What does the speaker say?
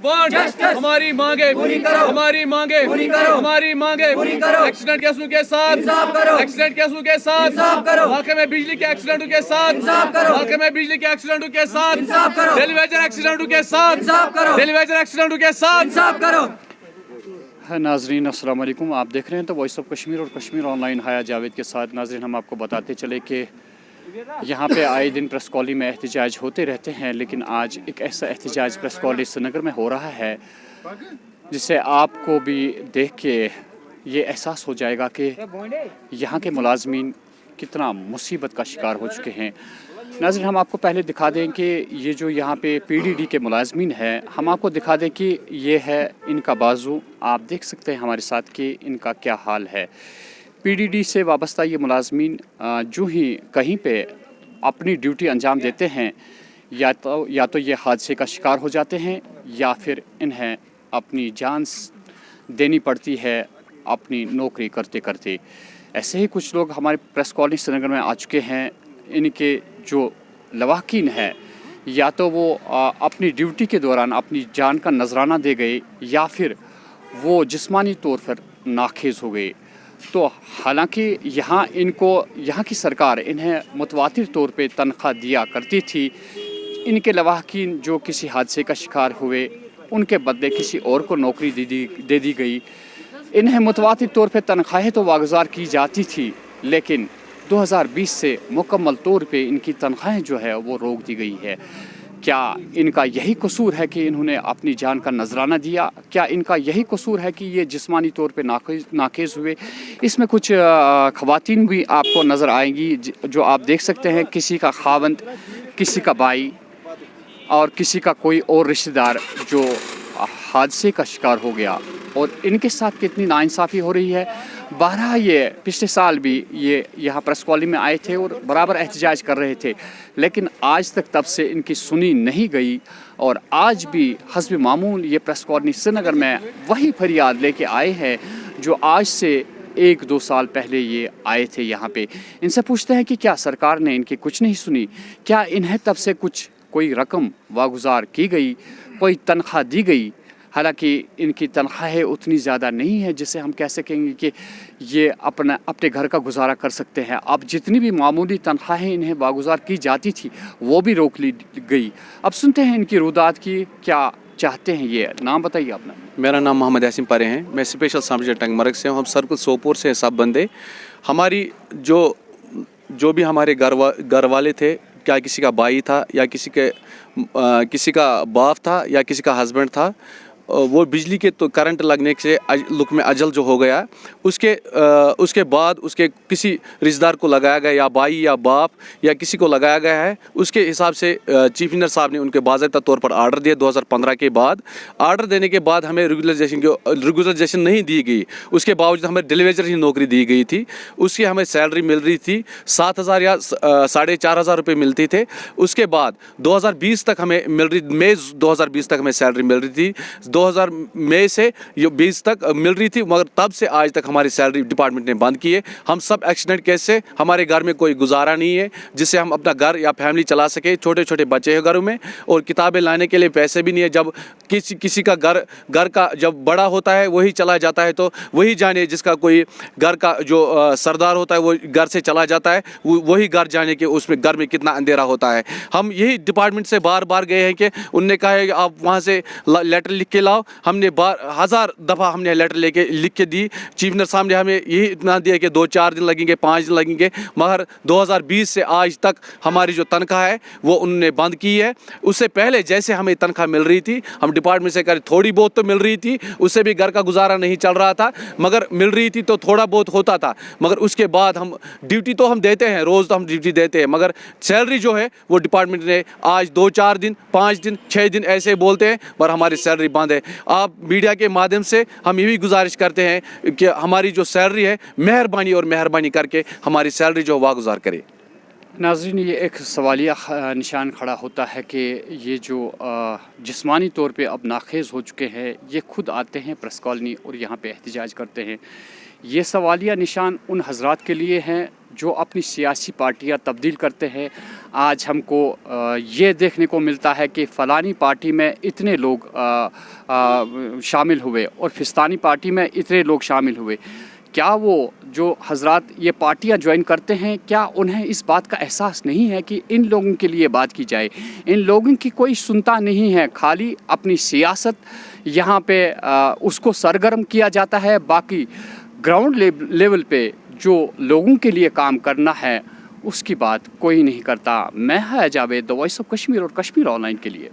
Bond हमारी मांगे हमारी मांगे हमारी मांगे एक्सीडेंट केसों के साथ एक्सीडेंट केसों के साथ वाकई में बिजली के एक्सीडेंटों के साथ वाकई में बिजली के एक्सीडेंटों के साथ टेलीविजन एक्सीडेंटों के साथ टेलीविजन एक्सीडेंटों के साथ नाजरीन अस्सलाम वालेकुम। आप देख रहे हैं तो वॉइस ऑफ कश्मीर और कश्मीर ऑनलाइन हाया जावेद के साथ। नाजरीन, हम आपको बताते चले कि यहाँ पे आए दिन प्रेस कॉलोनी में एहतजाज होते रहते हैं, लेकिन आज एक ऐसा एहतजाज प्रेस कॉलोनी श्रीनगर में हो रहा है जिसे आपको भी देख के ये एहसास हो जाएगा कि यहाँ के मुलाजमीन कितना मुसीबत का शिकार हो चुके हैं। नाज़रीन, हम आपको पहले दिखा दें कि ये जो यहाँ पे पीडीडी के मुलाजमीन हैं, हम आपको दिखा दें कि ये है इनका बाजू। आप देख सकते हैं हमारे साथ कि इनका क्या हाल है। पीडीडी से वाबस्ता ये मुलाजमीन जो ही कहीं पे अपनी ड्यूटी अंजाम देते हैं या तो ये हादसे का शिकार हो जाते हैं या फिर इन्हें अपनी जान देनी पड़ती है अपनी नौकरी करते करते। ऐसे ही कुछ लोग हमारे प्रेस कॉलोनी श्रीनगर में आ चुके हैं। इनके जो लवाकिन है या तो वो अपनी ड्यूटी के दौरान अपनी जान का नजराना दे गए या फिर वो जिस्मानी तौर पर नाखेज़ हो गए। तो हालांकि यहाँ की सरकार इन्हें मुतवातिर तौर पे तनख्वाह दिया करती थी। इनके लवाकिन जो किसी हादसे का शिकार हुए उनके बदले किसी और को नौकरी दे दी गई। इन्हें मुतवातिर तौर पे तनख्वाहें तो वागुज़ार की जाती थी, लेकिन 2020 से मुकम्मल तौर पे इनकी तनख्वाहें जो है वो रोक दी गई है। क्या इनका यही कसूर है कि इन्होंने अपनी जान का नजराना दिया? क्या इनका यही कसूर है कि ये जिस्मानी तौर पे नाकेज़ हुए? इसमें कुछ ख़वातीन भी आपको नज़र आएंगी जो आप देख सकते हैं, किसी का खावंद, किसी का भाई और किसी का कोई और रिश्तेदार जो हादसे का शिकार हो गया। और इनके साथ कितनी नाइंसाफ़ी हो रही है। बारह ये पिछले साल भी ये यहाँ प्रेस कॉलोनी में आए थे और बराबर एहतजाज कर रहे थे, लेकिन आज तक तब से इनकी सुनी नहीं गई। और आज भी हस्ब मामूल ये प्रेस कॉलोनी श्रीनगर में वही फरियाद लेके आए हैं जो आज से 1-2 साल पहले ये आए थे यहाँ पे। इनसे पूछते हैं कि क्या सरकार ने इनकी कुछ नहीं सुनी? क्या इन्हें तब से कोई रकम वागुज़ार की गई, कोई तनख्वाह दी गई? हालांकि इनकी तनख्वाहें उतनी ज़्यादा नहीं है जिससे हम कह सकेंगे कि ये अपने घर का गुजारा कर सकते हैं। अब जितनी भी मामूली तनख्वाहें इन्हें वागुज़ार की जाती थी वो भी रोक ली गई। अब सुनते हैं इनकी रुदात की क्या चाहते हैं। ये नाम बताइए अपना। मेरा नाम मोहम्मद यासीन पारे हैं। मैं स्पेशल सब टंगमर्ग से हूँ। हम सर्कल सोपोर से हैं सब बंदे। हमारी जो भी हमारे घर वाले थे, क्या किसी का भाई था या किसी का बाप था या किसी का हस्बैंड था, वो बिजली के तो करंट लगने से लुक में अजल जो हो गया, उसके बाद उसके किसी रिश्तेदार को लगाया गया या भाई या बाप या किसी को लगाया गया है। उसके हिसाब से चीफ इंजीनियर साहब ने उनके बाज़ाब्ता तौर पर आर्डर दिया 2015 के बाद। आर्डर देने के बाद हमें रेगुलराइजेशन नहीं दी गई। उसके बावजूद हमें डिलीवरी की नौकरी दी गई थी। उसकी हमें सैलरी मिल रही थी 7,000 या 4,500 रुपये मिलती थे। उसके बाद 2020 तक हमें मिल रही, मई 2020 तक हमें सैलरी मिल रही थी। 2000 मई से 20 तक मिल रही थी, मगर तब से आज तक हमारी सैलरी डिपार्टमेंट ने बंद की है। हम सब एक्सीडेंट केस से, हमारे घर में कोई गुजारा नहीं है जिससे हम अपना घर या फैमिली चला सके। छोटे छोटे बच्चे हैं घरों में और किताबें लाने के लिए पैसे भी नहीं है। जब किसी का घर का जब बड़ा होता है वही चला जाता है, तो वही जाने जिसका कोई घर का जो सरदार होता है वो घर से चला जाता है, वही घर जाने के उसमें घर में कितना अंधेरा होता है। हम यही डिपार्टमेंट से बार बार गए हैं कि उनने कहा है कि आप वहाँ से लेटर लिख के लाओ। हमने 1000 दफ़ा हमने लेटर लिख के दी। चीफ इंजीनियर साहब ने हमें यही इत्मीनान दिया कि 2-4 दिन लगेंगे, 5 दिन लगेंगे, मगर 2020 से आज तक हमारी जो तनख्वाह है वो उन्होंने बंद की है। उससे पहले जैसे हमें तनख्वाह मिल रही थी, हम डिपार्टमेंट से थोड़ी बहुत तो मिल रही थी, उससे भी घर का गुजारा नहीं चल रहा था, मगर मिल रही थी तो थोड़ा बहुत होता था। मगर उसके बाद हम ड्यूटी तो हम देते हैं, रोज़ तो हम ड्यूटी देते हैं, मगर सैलरी जो है वो डिपार्टमेंट ने आज 2-4 दिन, 5 दिन, 6 दिन ऐसे बोलते हैं, पर हमारी सैलरी बंद है। आप मीडिया के माध्यम से हम ये भी गुजारिश करते हैं कि हमारी जो सैलरी है मेहरबानी करके हमारी सैलरी जो वागुजार करे। नाज़रीन, ये एक सवालिया निशान खड़ा होता है कि ये जो जिस्मानी तौर पे अब नाखेज़ हो चुके हैं, ये खुद आते हैं प्रेस कॉलोनी और यहाँ पे एहतजाज करते हैं। ये सवालिया निशान उन हजरात के लिए हैं जो अपनी सियासी पार्टियां तब्दील करते हैं, आज हमको ये देखने को मिलता है कि फ़लानी पार्टी में इतने लोग शामिल हुए और फिस्तानी पार्टी में इतने लोग शामिल हुए। क्या वो जो हजरात ये पार्टियां ज्वाइन करते हैं, क्या उन्हें इस बात का एहसास नहीं है कि इन लोगों के लिए बात की जाए? इन लोगों की कोई सुनता नहीं है, खाली अपनी सियासत यहाँ पे उसको सरगर्म किया जाता है। बाकी ग्राउंड लेवल पे जो लोगों के लिए काम करना है उसकी बात कोई नहीं करता। मैं हाया Javed, the voice of Kashmir और कश्मीर ऑनलाइन के लिए।